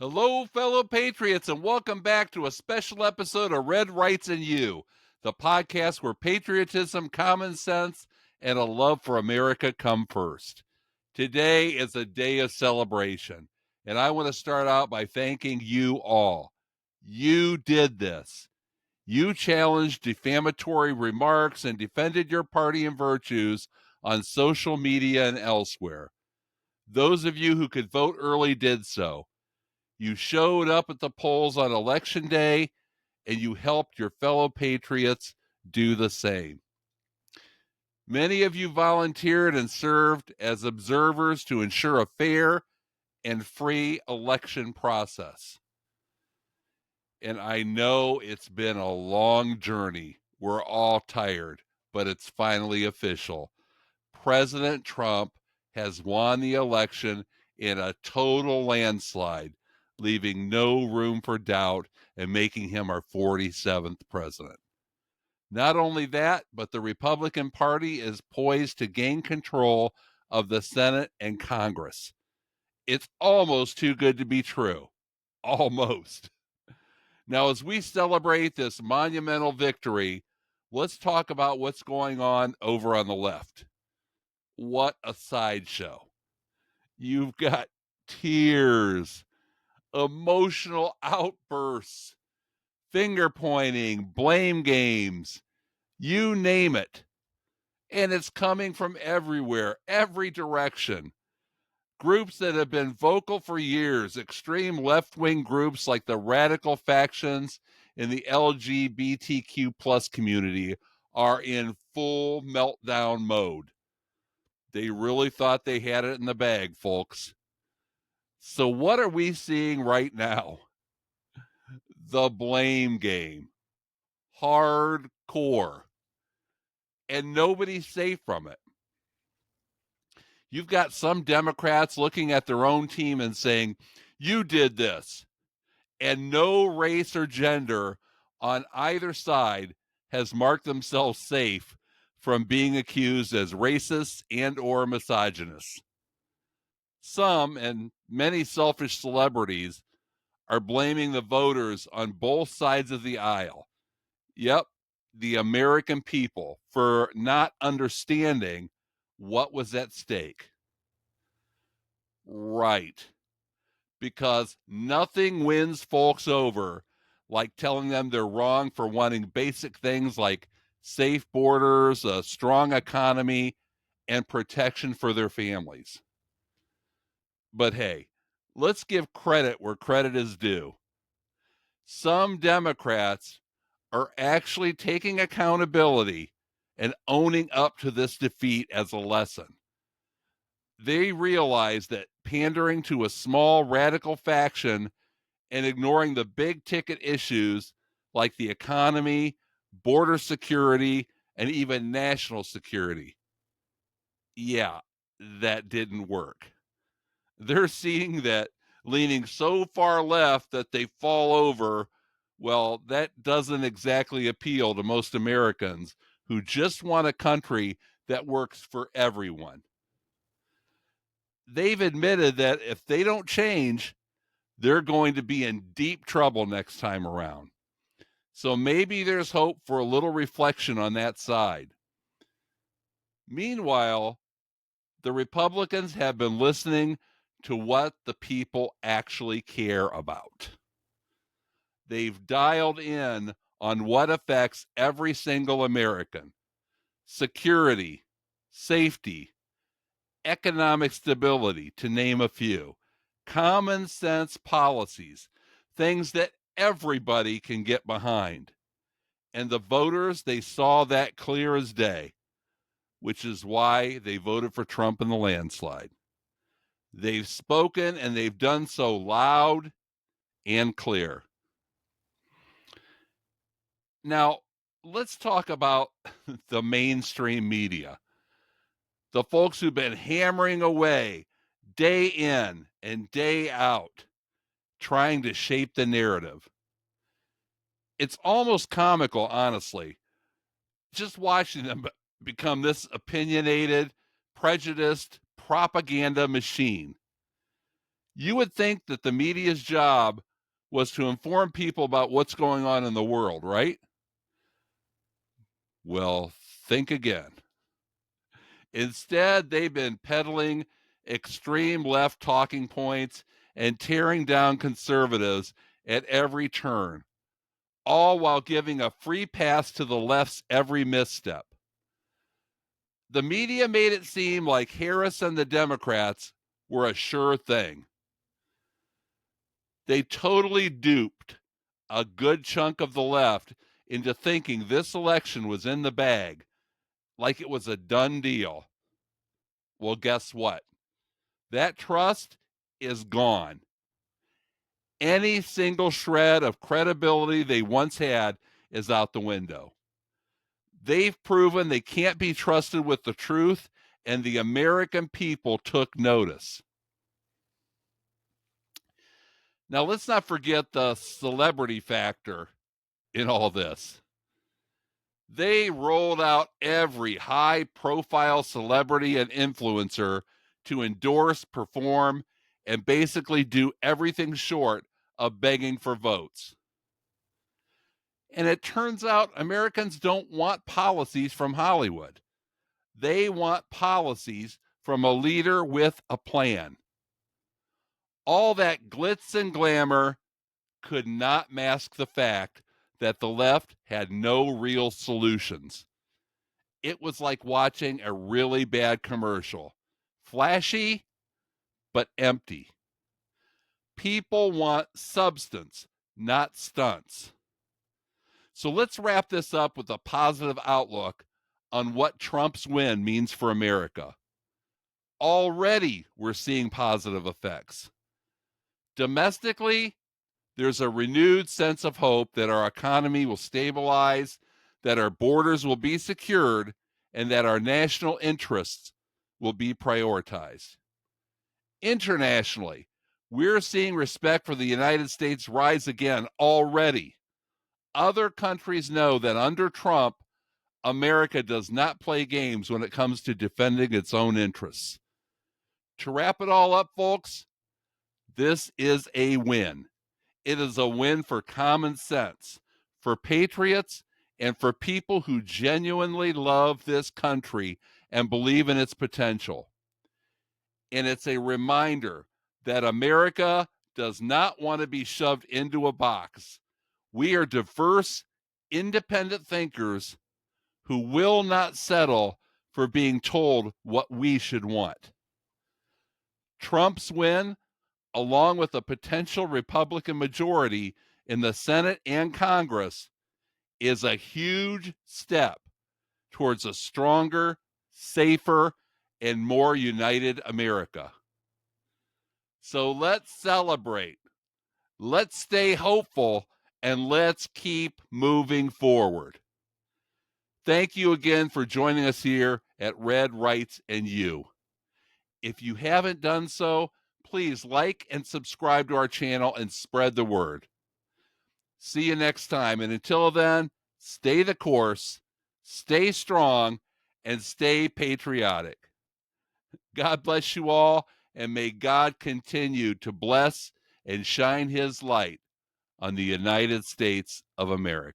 Hello, fellow patriots, and welcome back to a special episode of Red Rights and You, the podcast where patriotism, common sense, and a love for America come first. Today is a day of celebration, and I want to start out by thanking you all. You did this. You challenged defamatory remarks and defended your party and virtues on social media and elsewhere. Those of you who could vote early did so. You showed up at the polls on election day, and you helped your fellow patriots do the same. Many of you volunteered and served as observers to ensure a fair and free election process. And I know it's been a long journey. We're all tired, but it's finally official. President Trump has won the election in a total landslide, leaving no room for doubt and making him our 47th president. Not only that, but the Republican Party is poised to gain control of the Senate and Congress. It's almost too good to be true. Almost. Now, as we celebrate this monumental victory, let's talk about what's going on over on the left. What a sideshow. You've got tears, emotional outbursts, finger pointing, blame games, you name it. And it's coming from everywhere, every direction. Groups that have been vocal for years, extreme left wing groups like the radical factions in the LGBTQ plus community, are in full meltdown mode. They really thought they had it in the bag, folks. So, what are we seeing right now? The blame game. Hardcore. And nobody's safe from it. You've got some Democrats looking at their own team and saying, you did this. And no race or gender on either side has marked themselves safe from being accused as racists and or misogynists. Some, and many selfish celebrities, are blaming the voters on both sides of the aisle. Yep, the American people for not understanding what was at stake. Right. Because nothing wins folks over like telling them they're wrong for wanting basic things like safe borders, a strong economy, and protection for their families. But hey, let's give credit where credit is due. Some Democrats are actually taking accountability and owning up to this defeat as a lesson. They realize that pandering to a small radical faction and ignoring the big ticket issues like the economy, border security, and even national security, yeah, that didn't work. They're seeing that leaning so far left that they fall over, well, that doesn't exactly appeal to most Americans who just want a country that works for everyone. They've admitted that if they don't change, they're going to be in deep trouble next time around. So maybe there's hope for a little reflection on that side. Meanwhile, the Republicans have been listening to what the people actually care about. They've dialed in on what affects every single American: security, safety, economic stability, to name a few, common sense policies, things that everybody can get behind. And the voters, they saw that clear as day, which is why they voted for Trump in the landslide. They've spoken and they've done so loud and clear. Now, let's talk about the mainstream media, the folks who've been hammering away day in and day out, trying to shape the narrative. It's almost comical, honestly, just watching them become this opinionated, prejudiced propaganda machine. You would think that the media's job was to inform people about what's going on in the world, right? Well, think again. Instead, they've been peddling extreme left talking points and tearing down conservatives at every turn, all while giving a free pass to the left's every misstep. The media made it seem like Harris and the Democrats were a sure thing. They totally duped a good chunk of the left into thinking this election was in the bag, like it was a done deal. Well, guess what? That trust is gone. Any single shred of credibility they once had is out the window. They've proven they can't be trusted with the truth, and the American people took notice. Now, let's not forget the celebrity factor in all this. They rolled out every high-profile celebrity and influencer to endorse, perform, and basically do everything short of begging for votes. And it turns out Americans don't want policies from Hollywood. They want policies from a leader with a plan. All that glitz and glamour could not mask the fact that the left had no real solutions. It was like watching a really bad commercial. Flashy, but empty. People want substance, not stunts. So let's wrap this up with a positive outlook on what Trump's win means for America. Already, we're seeing positive effects. Domestically, there's a renewed sense of hope that our economy will stabilize, that our borders will be secured, and that our national interests will be prioritized. Internationally, we're seeing respect for the United States rise again already. Other countries know that under Trump, America does not play games when it comes to defending its own interests. To wrap it all up, folks, this is a win. It is a win for common sense, for patriots, and for people who genuinely love this country and believe in its potential. And it's a reminder that America does not want to be shoved into a box. We are diverse, independent thinkers who will not settle for being told what we should want. Trump's win, along with a potential Republican majority in the Senate and Congress, is a huge step towards a stronger, safer, and more united America. So let's celebrate. Let's stay hopeful, and let's keep moving forward. Thank you again for joining us here at Red, Rights, and You. If you haven't done so, please like and subscribe to our channel and spread the word. See you next time. And until then, stay the course, stay strong, and stay patriotic. God bless you all, and may God continue to bless and shine his light on the United States of America.